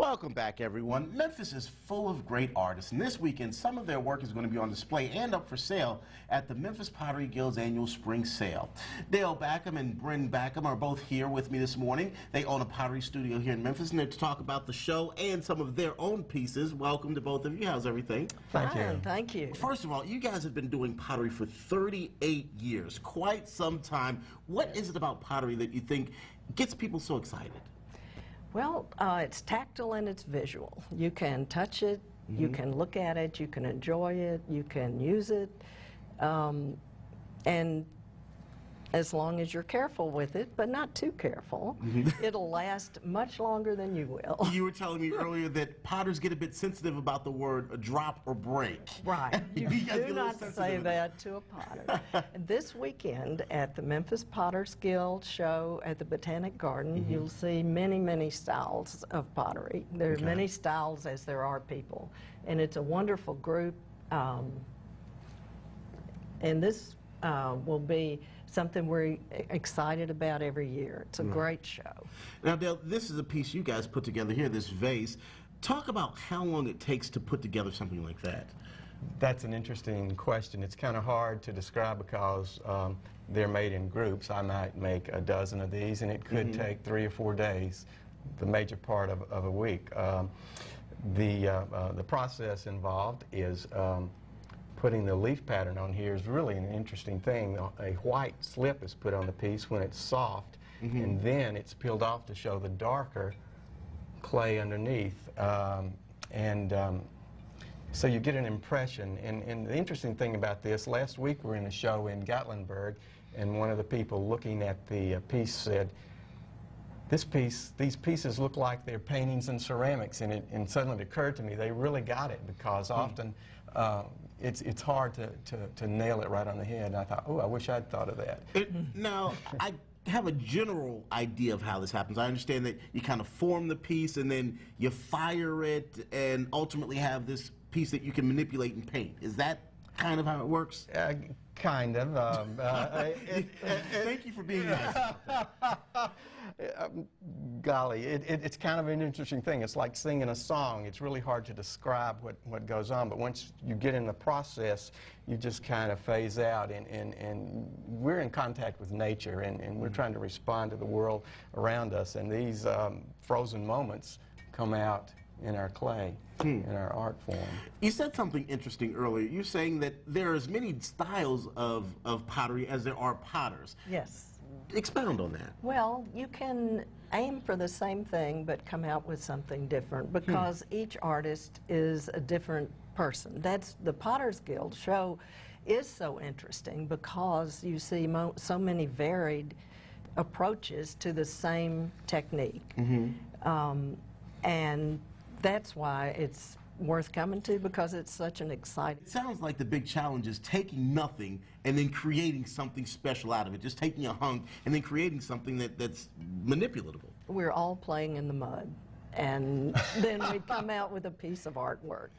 Welcome back, everyone. Memphis is full of great artists, and this weekend some of their work is going to be on display and up for sale at the Memphis Pottery Guild's annual spring sale. Dale Baucum and Brin Baucum are both here with me this morning. They own a pottery studio here in Memphis, and they're to talk about the show and some of their own pieces. Welcome to both of you. How's everything? Thank you. Thank you. First of all, you guys have been doing pottery for 38 years, quite some time. What is it about pottery that you think gets people so excited? Well, it's tactile and it's visual. You can touch it, you can look at it, you can enjoy it, you can use it, and as long as you're careful with it, but not too careful, it'll last much longer than you will. You were telling me earlier that potters get a bit sensitive about the word drop or break. Right. You do not say that to a potter. And this weekend at the Memphis Potters Guild show at the Botanic Garden, you'll see many, many styles of pottery. There are many styles as there are people. And it's a wonderful group. And this will be something we're excited about every year. It's a great show. Now, Dale, this is a piece you guys put together here, this vase. Talk about how long it takes to put together something like that. That's an interesting question. It's kind of hard to describe because they're made in groups. I might make a dozen of these, and it could take 3 or 4 days, the major part of a week. The process involved is putting the leaf pattern on here is really an interesting thing. A white slip is put on the piece when it's soft, and then it's peeled off to show the darker clay underneath. So you get an impression. And the interesting thing about this, last week we were in a show in Gatlinburg, and one of the people looking at the piece said, these pieces look like they're paintings and ceramics, and suddenly it occurred to me they really got it, because often it's hard to nail it right on the head. And I thought, oh, I wish I'd thought of that. Now, I have a general idea of how this happens. I understand that you kind of form the piece and then you fire it and ultimately have this piece that you can manipulate and paint. Is that kind of how it works? Kind of. Thank you for being honest. Golly, it's kind of an interesting thing. It's like singing a song. It's really hard to describe what goes on, but once you get in the process, you just kind of phase out, and we're in contact with nature, and we're trying to respond to the world around us, and these frozen moments come out in our clay, in our art form. You said something interesting earlier. You're saying that there are as many styles of pottery as there are potters. Yes. Expound on that. Well, you can aim for the same thing but come out with something different, because each artist is a different person. That's the Potters Guild show is so interesting because you see so many varied approaches to the same technique. And that's why it's worth coming to, because it's such an exciting... It sounds like the big challenge is taking nothing and then creating something special out of it, just taking a hunk and then creating something that's manipulatable. We're all playing in the mud, and then we come out with a piece of artwork.